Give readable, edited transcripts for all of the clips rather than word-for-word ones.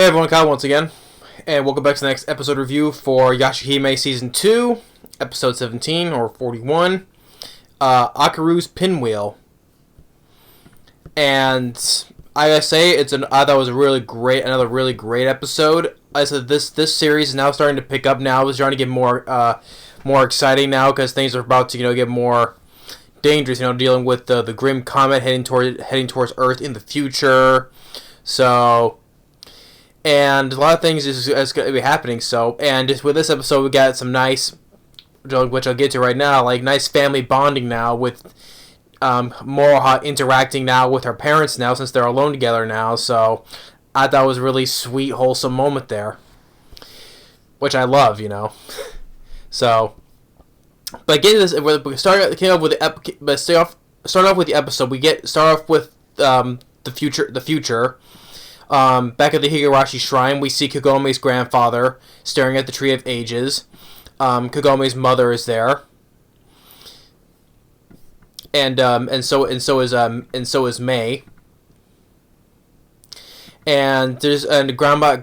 Hey everyone, Kyle once again, and welcome back to the next episode review for Yashahime Season 2, Episode 17, or 41, Akuru's Pinwheel. And I gotta say, I thought it was another really great episode. I said this series is now starting to pick up now. It's starting to get more exciting now, because things are about to, get more dangerous, dealing with the Grim Comet heading towards Earth in the future. So... and a lot of things is going to be happening. So, and just with this episode, we got some nice, which I'll get to right now, like nice family bonding now with Moroha interacting now with her parents now since they're alone together now. So, I thought it was a really sweet, wholesome moment there, which I love, So, but getting this, start off with the episode. Start off with the future. Back at the Higurashi Shrine, we see Kagome's grandfather staring at the Tree of Ages. Kagome's mother is there, and so is Mei. And Grandpa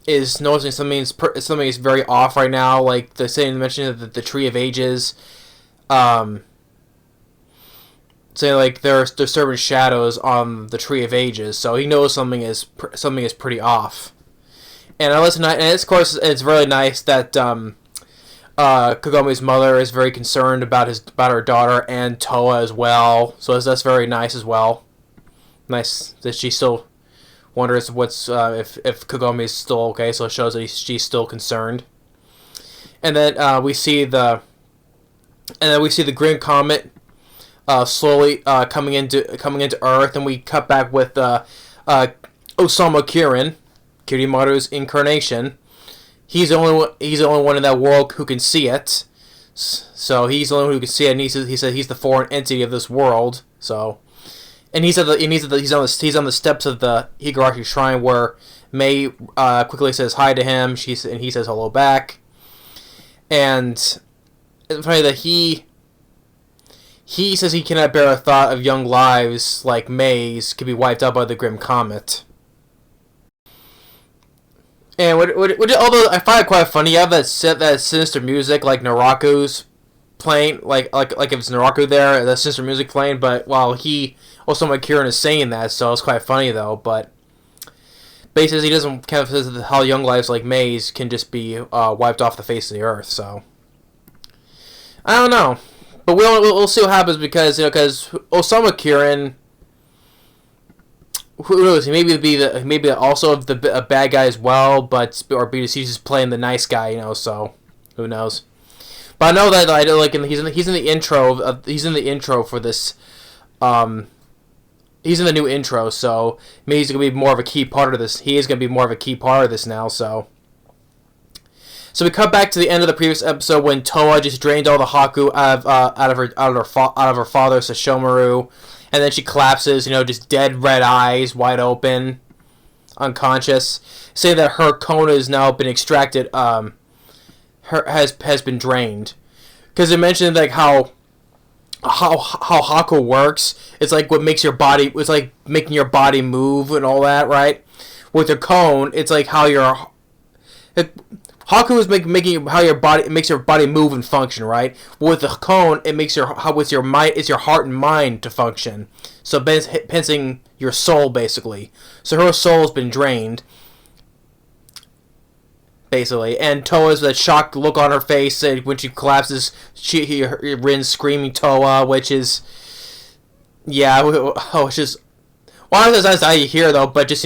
is noticing something is very off right now. Like the mention of the Tree of Ages. Saying like there's certain shadows on the Tree of Ages, so he knows something is pretty off. And of course it's really nice that Kagome's mother is very concerned about her daughter and Toa as well. So that's very nice as well. Nice that she still wonders if Kagome is still okay. So it shows that she's still concerned. And then we see the Green Comet. Slowly coming into Earth, and we cut back with Osamu Kirin, Kirimaru's incarnation. He's the only one in that world who can see it. So he's the only one who can see it. And he said he's the foreign entity of this world. So, and he's on the steps of the Higurashi Shrine where Mei quickly says hi to him. And he says hello back. And it's funny that He says he cannot bear a thought of young lives like Mei's could be wiped out by the Grim Comet. And although I find it quite funny, you have that sinister music like Naraku's playing, like if it's Naraku there, that sinister music playing. But while Osamu Kirin is saying that, so it's quite funny though. But he says he doesn't kind of says how young lives like Mei's can just be wiped off the face of the earth. So I don't know. But we'll see what happens because Osamu Kirin, who knows, he maybe also a bad guy as well, but he's just playing the nice guy, so who knows. But I know that he's in the intro. He's in the intro for this. He's in the new intro, so maybe he's gonna be more of a key part of this. He is gonna be more of a key part of this now, so. So we cut back to the end of the previous episode when Toa just drained all the Haku out of her father Sashomaru, and then she collapses, just dead red eyes, wide open, unconscious, saying that her Kona has now been extracted, has been drained, because it mentioned like how Haku works. It's like what makes your body. It's like making your body move and all that, right? With a cone, it's like how Haku is making how your body, it makes your body move and function, right? But with the cone, it makes your heart and mind to function. So pensing your soul basically. So her soul has been drained, basically. And Toa's that shocked look on her face when she collapses. Rin's screaming Toa, which is it's just that's nice how you hear though, but just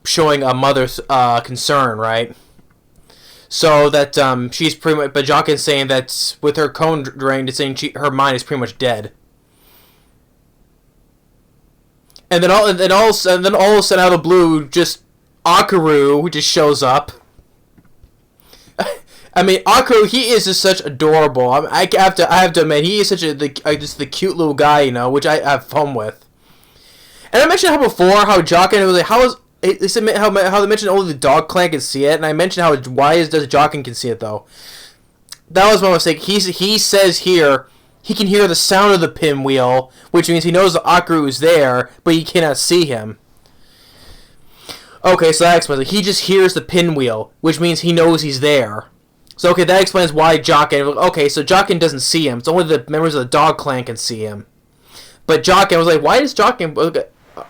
showing a mother's concern, right? So that she's pretty much, but Jokin's saying that with her cone drained, it's saying her mind is pretty much dead. And then all of a sudden out of the blue, just Akuru just shows up. I mean, Akuru, he is just such adorable. I have to admit, he is such just the cute little guy, which I have fun with. And I mentioned how Jokin was like, how they mentioned only the dog clan can see it, and I mentioned does Jokin can see it though. That was my mistake. He says here he can hear the sound of the pinwheel, which means he knows the Akuru is there, but he cannot see him. Okay, so that explains it. He just hears the pinwheel, which means he knows he's there. So, okay, that explains why Jockin... Okay, so Jockin doesn't see him. It's only the members of the dog clan can see him. But Jockin was like, why does Jockin...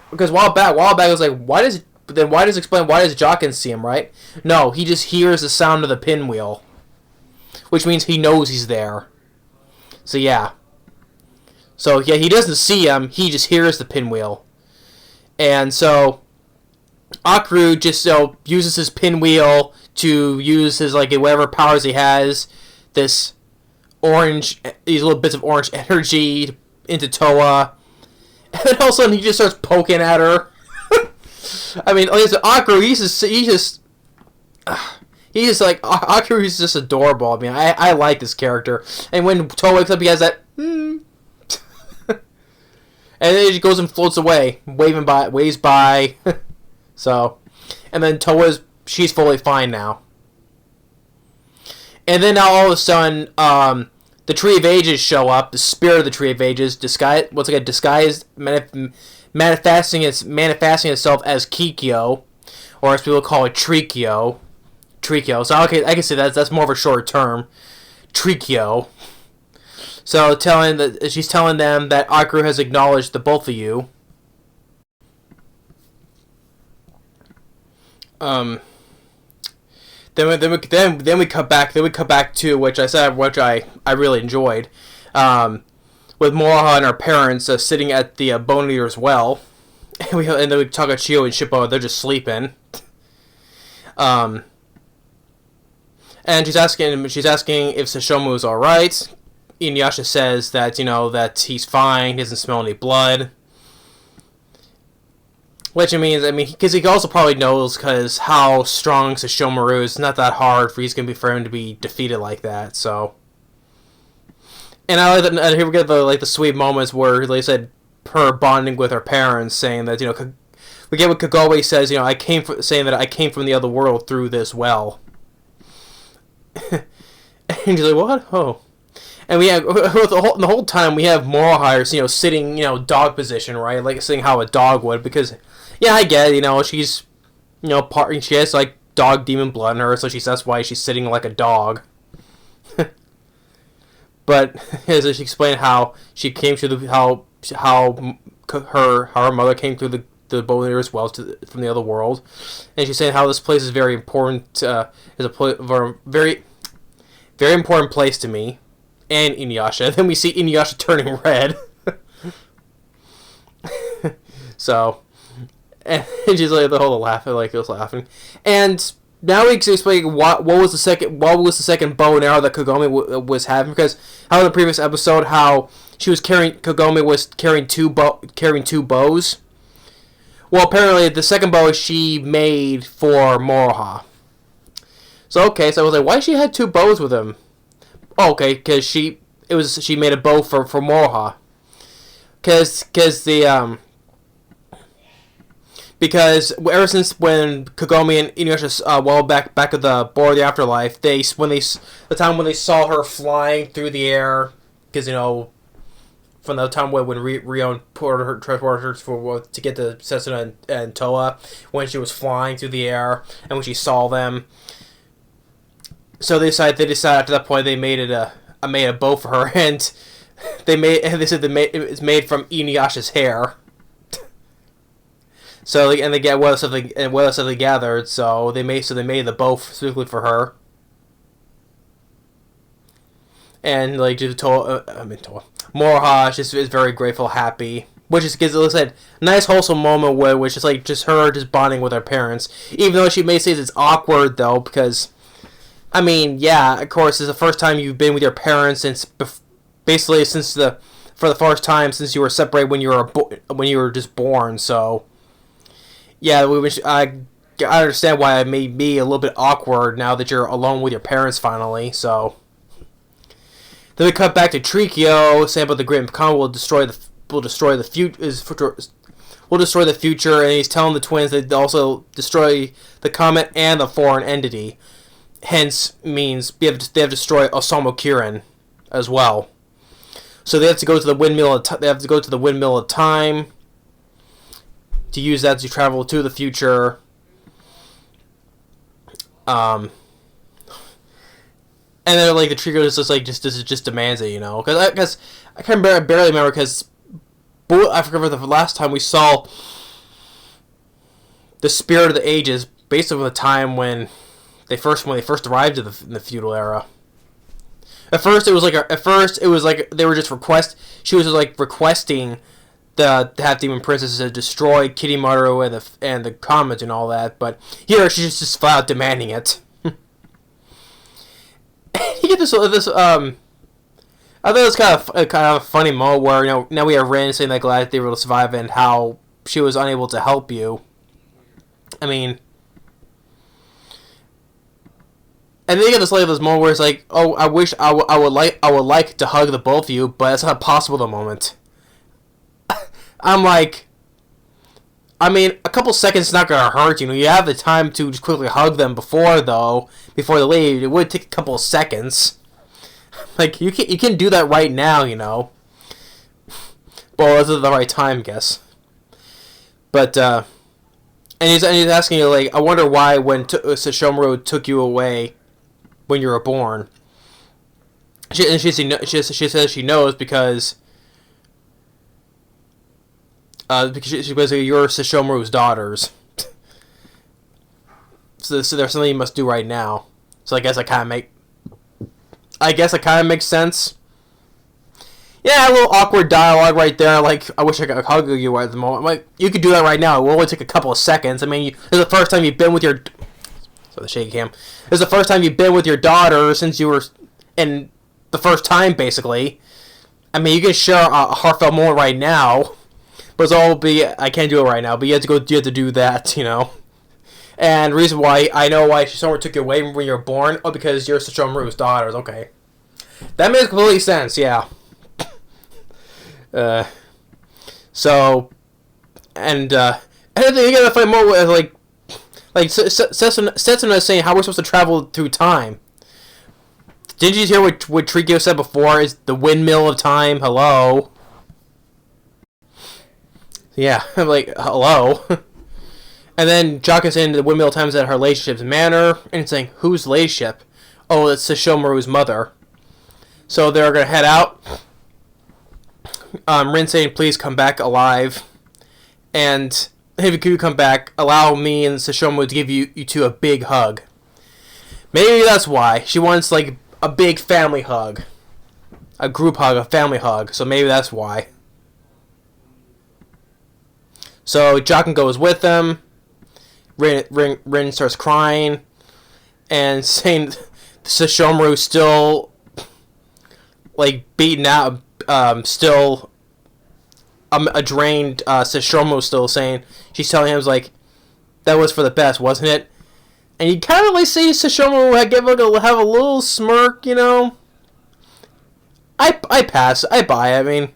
Because a while back I was like, why does Jockin see him, right? No, he just hears the sound of the pinwheel. Which means he knows he's there. So, yeah. So, yeah, he doesn't see him. He just hears the pinwheel. And so, Akuru just uses his pinwheel to use his, like, whatever powers he has. These little bits of orange energy into Toa. And then all of a sudden, he just starts poking at her. I mean, like I said, Akuru, he's just like, Akuru is just adorable. I mean, I like this character. And when Toa wakes up, he has that, and then he goes and floats away, waves by. So, and then she's fully fine now. And then now all of a sudden, the Tree of Ages show up. The spirit of the Tree of Ages, disguised, manifesting itself as Kikyo, or as people call it, Trikyo. So okay, I can say that's more of a short term, Trikyo. So she's telling them that Akuru has acknowledged the both of you. Then we cut back to which I really enjoyed, with Moroha and her parents sitting at the Bone Eater's well, and then we talk about Chio and Shippo. They're just sleeping. And she's asking if Sashomu's all right. Inuyasha says that that he's fine. He doesn't smell any blood. Which means, because he also probably knows because how strong Sashomaru is. It's not that hard for him to be defeated like that. So, and I like that. And here we get the sweet moments where they said her bonding with her parents, saying that we get what Kagome says. I came from the other world through this well. And she's like, what? Oh. And we have the whole time we have Moroha, sitting, dog position, right? Like sitting how a dog would, because yeah, I get it, she's she has like dog demon blood in her, so that's why she's sitting like a dog. But as she explained how she came through how her mother came through the Bone Eater's well from the other world, and she's saying how this place is very important, is a very, very important place to me and Inuyasha. Then we see Inuyasha turning red. So, and she's like the whole laughing, like was laughing, and now we can explain what was the second bow and arrow that Kagome was having, because how in the previous episode how Kagome was carrying two bows. Well, apparently the second bow she made for Moroha. So okay, so I was like, why she had two bows with him? Oh, okay, because she made a bow for Moroha. Because ever since when Kagome and Inuyasha back at the Board of the Afterlife, the time when they saw her flying through the air, because from the time when Rion transported her to get to Setsuna and Toa, when she was flying through the air and when she saw them, so they decided after that point they made a bow for her, and they said it's made from Inuyasha's hair. So and they get what else have they gathered? So they made the bow specifically for her. And just Moroha is very grateful, happy, which is because, like I said, nice wholesome moment which is like just her just bonding with her parents. Even though she may say it's awkward though, because yeah, of course, it's the first time you've been with your parents since for the first time since you were separated when you were just born. So yeah, I understand why it may be a little bit awkward now that you're alone with your parents finally. So then we cut back to Trikyo saying about the Great Khan will destroy the future, and he's telling the twins that they also destroy the comet and the foreign entity. Hence means they have to destroy Osamu Kirin as well. So they have to go to the windmill. They have to go to the windmill of time to use that to travel to the future. Um, and then like the tree goes just demands it, because I can barely remember because I forget the last time we saw the Spirit of the Ages, based on the time when they first arrived in the feudal era. At first, it was like they were just She was like requesting the half demon princesses to destroy Kirimaru and the comet and all that, but here she's just flat out demanding it. You get this. I thought it was kind of a funny moment where now we have Rin saying that glad they were able to survive and how she was unable to help you. I mean, and then you get this moment where it's like, oh, I wish I would like to hug the both of you, but it's not possible at the moment. I'm like, I mean, a couple seconds is not gonna hurt. You have the time to just quickly hug them before they leave. It would take a couple of seconds. Like you can do that right now. Well, this is the right time, I guess. But and he's asking you like, I wonder why when Sesshomaru took you away when you were born. She says she knows because she basically you're Sesshomaru's daughters. So there's something you must do right now. So I guess it kind of makes sense. Yeah, a little awkward dialogue right there. Like, I wish I could hug you at the moment. Like, you could do that right now. It will only take a couple of seconds. I mean, this is the first time you've been with your... So the shaky cam. This is the first time you've been with your daughter since you were in the first time, basically. I mean, you can share a heartfelt moment right now. But I can't do it right now. But you have to do that, And the reason why I know why Sesshomaru took you away when you were born, because you're Sesshomaru's daughters. Okay, that makes complete sense. Yeah. So, and then you gotta find more with like Setsuna is saying how we're supposed to travel through time. Didn't you hear what Trikyo said before? Is the windmill of time? Hello. Yeah, I'm like, hello. And then Jock is saying the windmill of time is at her ladyship's manor, and it's saying, whose ladyship? Oh, it's Sesshomaru's mother. So they're gonna head out. Rin saying, please come back alive. And if you come back, allow me and Sesshomaru to give you two a big hug. Maybe that's why. She wants, like, a big family hug. A group hug, a family hug. So maybe that's why. So Jocken goes with them. Rin starts crying. And saying Sesshomaru's still, like, beaten out. Still a drained Sesshomaru still saying, she's telling him, like, that was for the best, wasn't it? And you kind of like see Sesshomaru have a little smirk, I pass. I buy it. I mean,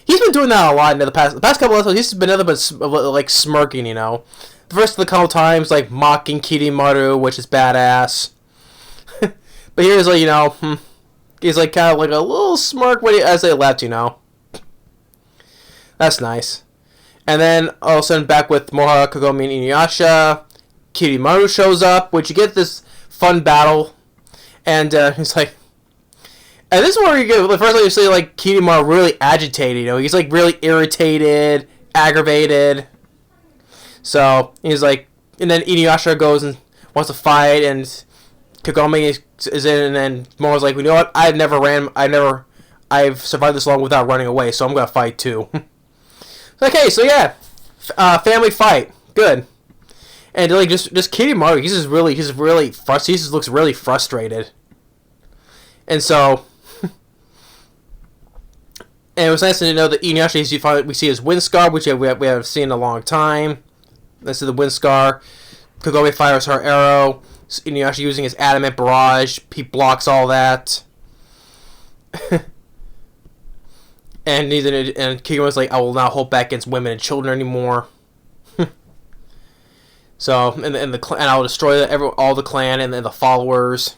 he's been doing that a lot in the past couple of episodes. He's been nothing but like smirking, The first of the couple times, like mocking Kirimaru, which is badass. But here's like, he's like kind of like a little smirk as they left, That's nice. And then all of a sudden back with Moroha, Kagome, and Inuyasha. Kirimaru shows up, which you get this fun battle, and he's like, and this is where you get the first time you see like Kirimaru really agitated. He's like really irritated, aggravated. So he's like, and then Inuyasha goes and wants to fight, and Kagome is in, and then Moroha's like, you know what? I've survived this long without running away, so I'm gonna fight too. Okay, so yeah, family fight, good. And like just Kirimaru, he just looks really frustrated. And so, and it was nice to know that Inuyasha, we see his wind scar, which we haven't seen in a long time. This is the wind scar. Kagome fires her arrow. Inuyasha using his adamant barrage, he blocks all that. And Kirimaru's like, I will not hold back against women and children anymore. So, and I'll destroy all the clan and the followers.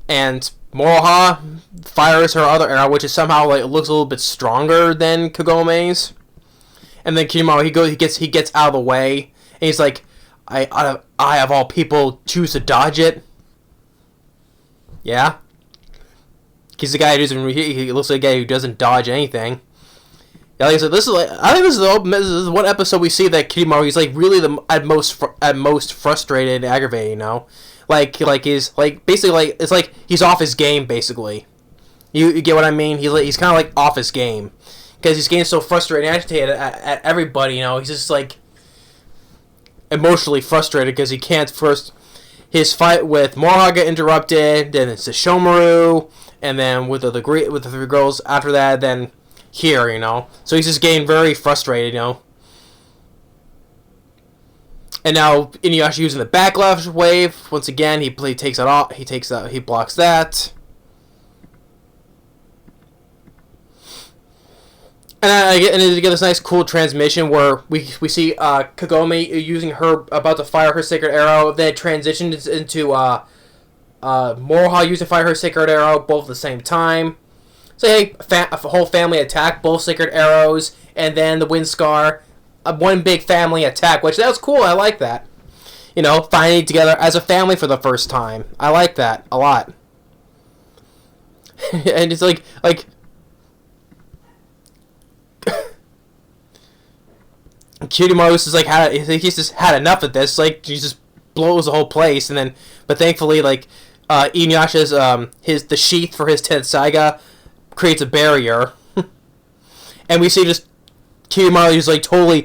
And Moroha fires her other arrow, which is somehow like looks a little bit stronger than Kagome's. And then Kirimaru he gets out of the way, and he's like, I of all people choose to dodge it. Yeah, he's the guy who doesn't. He looks like a guy who doesn't dodge anything. Yeah, like I said, I think this is one episode we see that Kidimaru, he's like really at most frustrated and aggravated. You know, like he's like basically like it's like he's off his game basically. You get what I mean? He's kind of like off his game because he's getting so frustrated and agitated at everybody. You know, he's just like emotionally frustrated because he can't first. His fight with Moroha got interrupted, then it's the Shomaru, and then with the three girls after that, then here, you know. So he's just getting very frustrated, you know. And now Inuyasha using the backlash wave once again. He takes it off. He blocks that. And you get this nice, cool transmission where we see Kagome using about to fire her sacred arrow. Then it transitions into Moroha using to fire her sacred arrow, both at the same time. So hey, a whole family attack, both sacred arrows, and then the wind scar, one big family attack, which that was cool. I like that. You know, finally together as a family for the first time. I like that a lot. And it's like. Kidimaru is like he's just had enough of this. Like he just blows the whole place, and then but thankfully like Inuyasha's the sheath for his Tensaiga creates a barrier, and we see just Kidimaru is like totally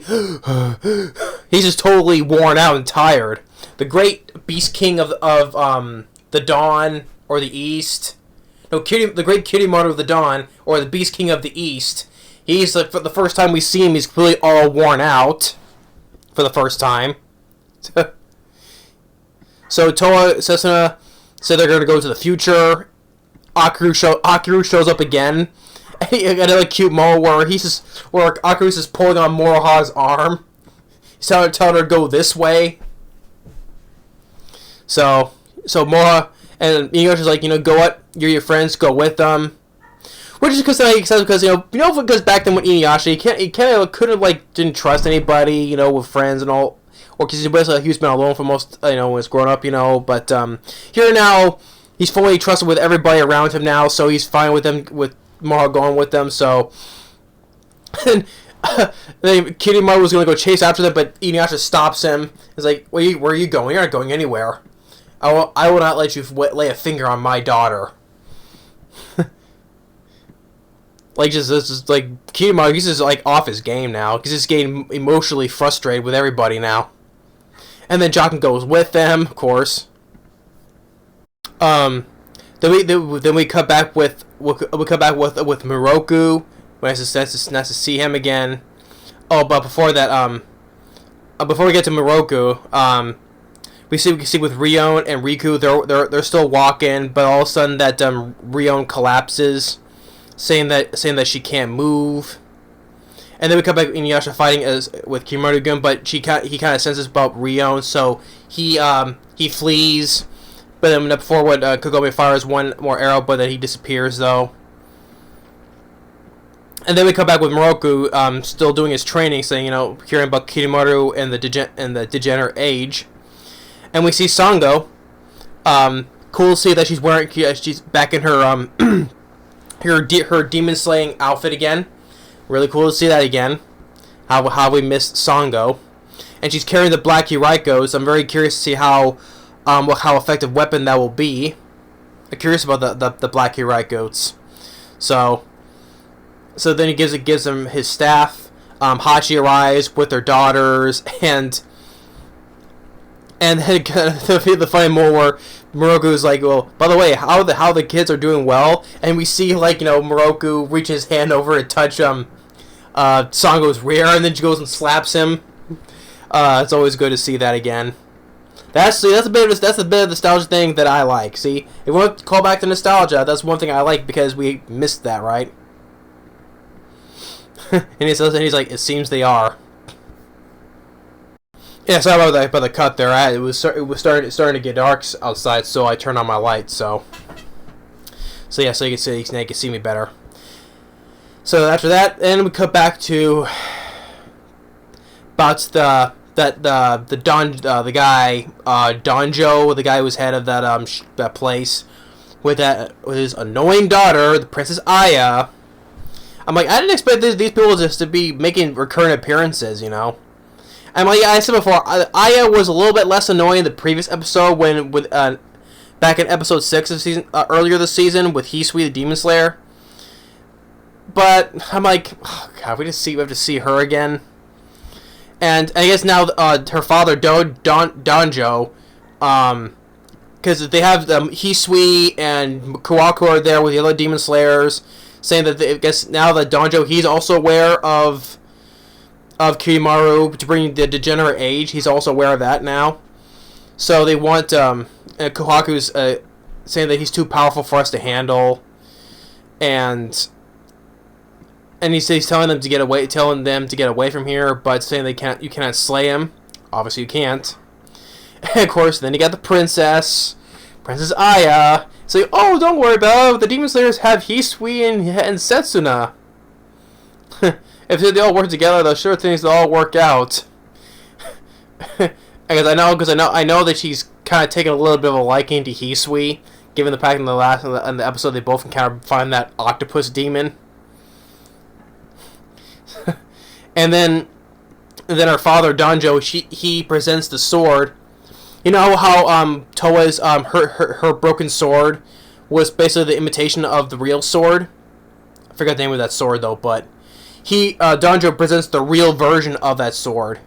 he's just totally worn out and tired. The great Beast King of the Dawn or the East, no the great Kidimaru of the Dawn or the Beast King of the East. He's like, for the first time we see him, he's completely all worn out. For the first time. So Toa Sesuna said they're gonna go to the future. Akuru shows up again. And another cute moment where Akuru's just pulling on Moroha's arm. He's telling her to go this way. So Moroha and Inuyasha's like, go what? You're your friends, go with them. Which is because because back then with Inuyasha, he couldn't trust anybody, with friends and all, or because he's been alone for most, when he's grown up, But here now, he's fully trusted with everybody around him now, so he's fine with them, with Moroha going with them. So, and then Kidimaru was gonna go chase after them, but Inuyasha stops him. He's like, "Where are you going? You're not going anywhere. I will not let you lay a finger on my daughter." Like, Kidimaru, he's just, off his game now. He's just getting emotionally frustrated with everybody now. And then Jochen goes with them, of course. Then we cut back with Miroku. It's nice to see him again. Oh, but before that, before we get to Miroku, we see with Rion and Riku, they're still walking, but all of a sudden that Rion collapses. Saying that she can't move, and then we come back Inuyasha fighting with Kimaru-gun, but he kind of senses about Rion, so he flees. But then before Kagome fires one more arrow, but then he disappears though. And then we come back with Miroku, still doing his training, saying hearing about Kidimaru and the degenerate age, and we see Sango. Cool to see that she's back in her her demon slaying outfit again. Really cool to see that again. How we missed Sango, and she's carrying the Black Hiraiko. So I'm very curious to see how effective weapon that will be. I'm curious about the Black Hiraikos. So then he gives them his staff. Hachi arrives with their daughters, and then the funny more where Miroku's like, well, by the way, how the kids are doing well, and we see Miroku reach his hand over and touch Sango's rear, and then she goes and slaps him. It's always good to see that again. That's a bit of nostalgia thing that I like. See, if we want to call back to nostalgia, that's one thing I like because we missed that, right? and he's like, it seems they are. Yeah, sorry about the cut there. It was starting to get dark outside, so I turned on my lights. So yeah, so you can see me better. So after that, and we cut back to about the guy Donjo, the guy who was head of that place, with his annoying daughter, the Princess Aya. I'm like, I didn't expect these people just to be making recurrent appearances, you know. And like I said before, Aya was a little bit less annoying in the previous episode back in episode 6 of season earlier this season with Hisui the Demon Slayer. But I'm like, oh god, we have to see her again. And I guess now her father Donjo, because they have Hisui and Kawaku are there with the other Demon Slayers, saying that I guess now that Donjo, he's also aware of Kirimaru to bring the degenerate age. He's also aware of that now. So they want Kohaku's saying that he's too powerful for us to handle, and he's telling them to get away from here, but saying you cannot slay him. Obviously you can't. And of course, then you got the Princess Aya. Say, oh, don't worry about it. The Demon Slayers have Hisui and Setsuna. If they all work together, they'll sure things will all work out. Because I know that she's kind of taken a little bit of a liking to Hisui, given the fact in the episode they both can kind of find that octopus demon. and then her father Donjo, he presents the sword. You know how Toa's her broken sword was basically the imitation of the real sword. I forgot the name of that sword though, but Donjo presents the real version of that sword.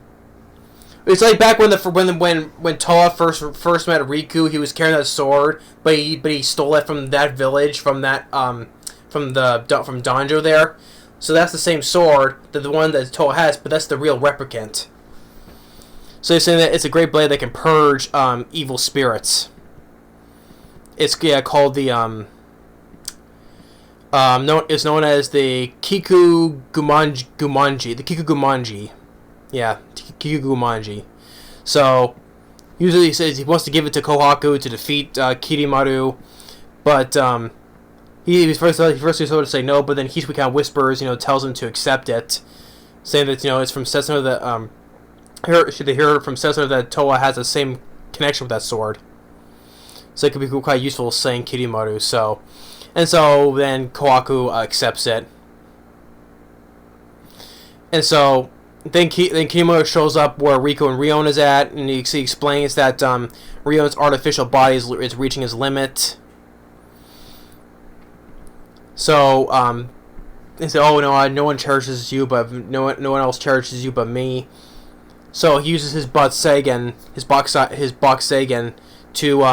It's like back when Toa first met Riku, he was carrying that sword, but he stole it from that village, from Donjo there. So that's the same sword, the one that Toa has, but that's the real replicant. So they're saying that it's a great blade that can purge evil spirits. It's called the it's known as the Kiku Gumanji. The Kiku Gumanji. Yeah, Kiku Gumanji. So usually he says he wants to give it to Kohaku to defeat Kirimaru, but he was first told to say no, but then Hisui kind of whispers, tells him to accept it, saying that it's from Setsuna that they hear from Setsuna that Toa has the same connection with that sword, so it could be quite useful saying Kirimaru. So then Kohaku accepts it, and so then Kirimaru shows up where Riku and Rion is at, and he explains that Rion's artificial body is reaching his limit. So they say, "Oh no, no one cherishes you, but no one else cherishes you but me." So he uses his Boxagan to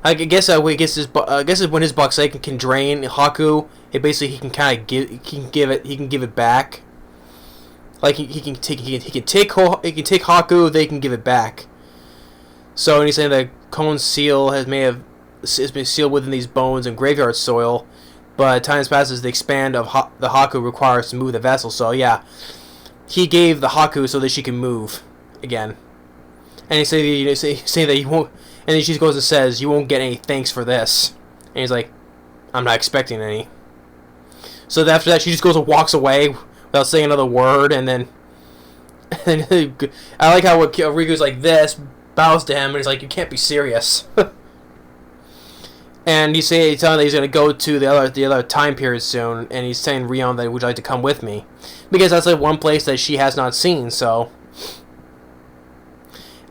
I guess when his Boxagan can drain Haku, he can kind of give it back. Like he can take Haku, they can give it back. So and he's saying that Kone's seal has been sealed within these bones and graveyard soil, but time passes, the expand of the Haku requires to move the vessel. So yeah, he gave the Haku so that she can move again. And he's saying that he won't. And then she goes and says, "You won't get any thanks for this." And he's like, "I'm not expecting any." So after that, she just goes and walks away without saying another word. And then I like how Riku's like this, bows to him, and he's like, "You can't be serious." And he's telling him that he's going to go to the other time period soon, and he's saying Rion that would you like to come with me, because that's like one place that she has not seen. So,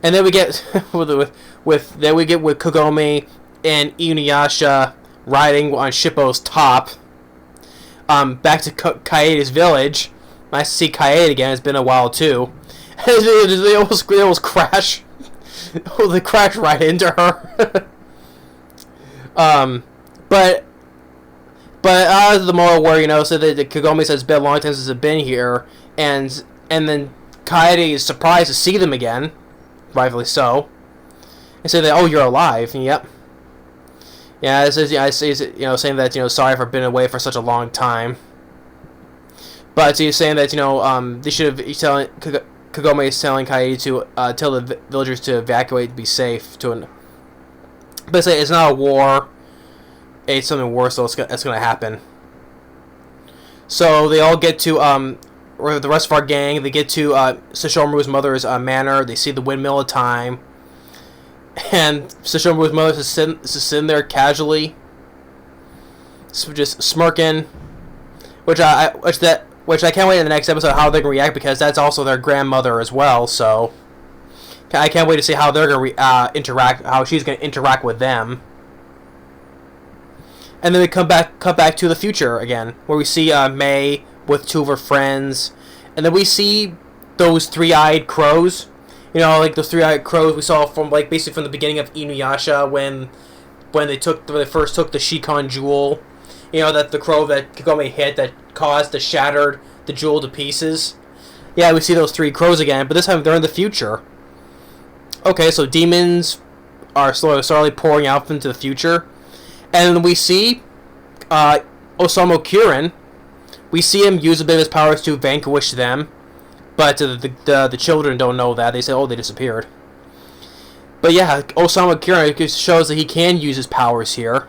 and then we get with Kagome and Inuyasha riding on Shippo's top, back to Kaede's village. Nice to see Kaede again. It's been a while too. They almost crash. They crash right into her. But out of the mall where so that Kagome says it's been a long time since I've been here, and then Kaede is surprised to see them again, rightfully so, and say that, "Oh, you're alive." And, yep. Yeah, it says saying that sorry for being away for such a long time. But he's saying that they should have. Kagome is telling Kaede to tell the villagers to evacuate to be safe. But it's not a war. It's something worse, so that's going to happen. So they all get to or the rest of our gang. They get to Sesshomaru's mother's manor. They see the windmill of time, and Sesshomaru's mother is sitting there casually, just smirking, which I can't wait in the next episode how they're gonna react, because that's also their grandmother as well. So I can't wait to see how they're gonna interact, how she's gonna interact with them. And then we cut back to the future again, where we see May with two of her friends, and then we see those three-eyed crows. You know, like those three-eyed crows we saw from like basically from the beginning of Inuyasha when they first took the Shikon jewel. You know, that the crow that Kagome hit that caused the shattered the jewel to pieces. Yeah, we see those three crows again, but this time they're in the future. Okay, so demons are slowly pouring out into the future. And we see Osamu Kirin. We see him use a bit of his powers to vanquish them. But the children don't know that. They say, oh, they disappeared. But yeah, Osamu Kirin shows that he can use his powers here.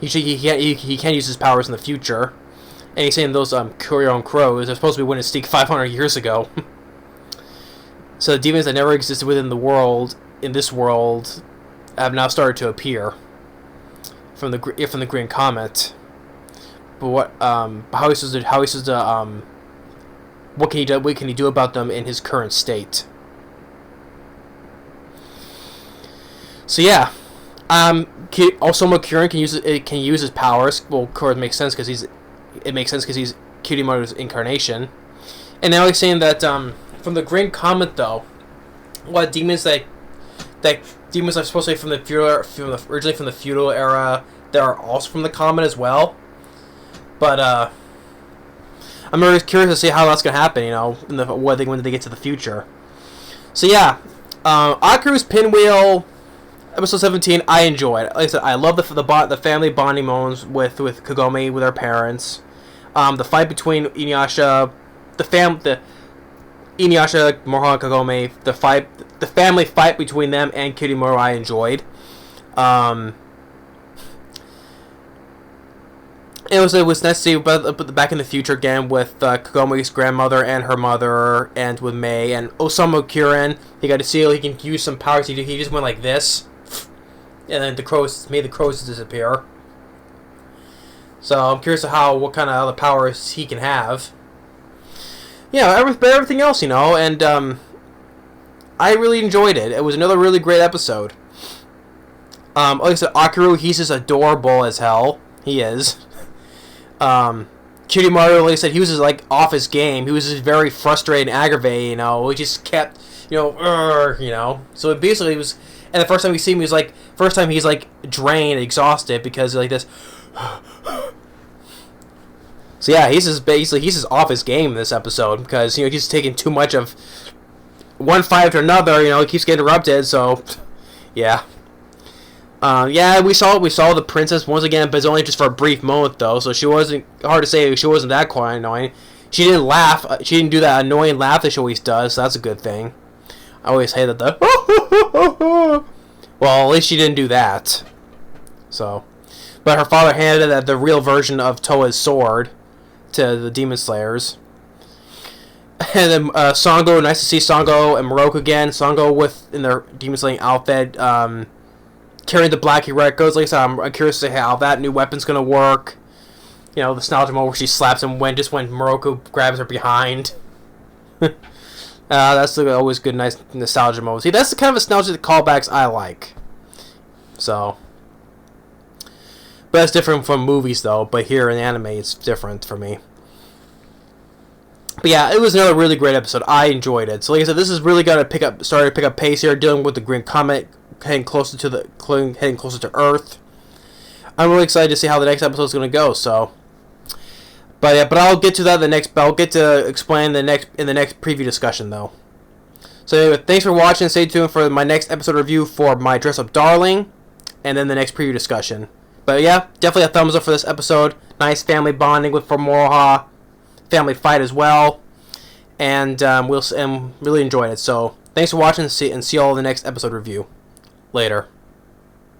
He can use his powers in the future. And he's saying those Kurion crows, they're supposed to be went extinct 500 years ago. So the demons that never existed within the world, in this world, have now started to appear from the Green Comet. But what how he says what can he do about them in his current state? So yeah, Osamu Kirin can use his powers. Well, of course, it makes sense because he's Kirimoto's incarnation. And now he's saying that from the Green Comet, though, what demons that demons are supposed to be originally from the feudal era, that are also from the comet as well. But I'm really curious to see how that's gonna happen. You know, when they get to the future. So yeah, Akuru's Pinwheel, episode 17. I enjoyed. Like I said, I love the family bonding moments with Kagome, with her parents. The fight between Inuyasha, Inuyasha, Moroha, and Kagome. The family fight between them and Kirimoto, I enjoyed. It was nice to see back in the future again with Kagome's grandmother and her mother, and with May and Osamu Kirin. He got to see he can use some powers. He just went like this, and then made the crows disappear. So I'm curious what kind of other powers he can have. Yeah, everything else, you know, and I really enjoyed it. It was another really great episode. Like I said, Akuru, he's just adorable as hell. He is. Kirimoto, like I said, he was just, like, off his game. He was just very frustrated and aggravated, you know. He just kept, you know. So it basically was, and the first time we see him, he's like drained, exhausted, because like this. So yeah, he's just off his game in this episode, because, you know, he's taking too much of one fight after another, you know, he keeps getting interrupted, so yeah. Yeah, we saw the princess once again, but it's only just for a brief moment though, so she wasn't that quite annoying. She didn't laugh. She didn't do that annoying laugh that she always does, so that's a good thing. I always hate that well, at least she didn't do that. So, but her father handed the real version of Toa's sword to the Demon Slayers. And then Sango, nice to see Sango and Moroha again. Sango in their Demon Slaying outfit, carrying the Black Records. Like I said, I'm curious to see how that new weapon's gonna work. You know, the nostalgia moment where she slaps him when Moroha grabs her behind. That's always good, nice nostalgia moments. See, that's the kind of nostalgia callbacks I like. So, but it's different from movies though. But here in anime, it's different for me. But yeah, it was another really great episode. I enjoyed it. So like I said, this is really gonna start to pick up pace here, dealing with the Green Comet, heading closer to Earth. I'm really excited to see how the next episode is gonna go. So, but yeah, but I'll get to that I'll get to explain in the next preview discussion though. So anyway, thanks for watching. Stay tuned for my next episode review for my Dress Up Darling, and then the next preview discussion. But yeah, definitely a thumbs up for this episode. Nice family bonding for Moroha. Family fight as well, and really enjoyed it. So thanks for watching, and see you all in the next episode review. Later.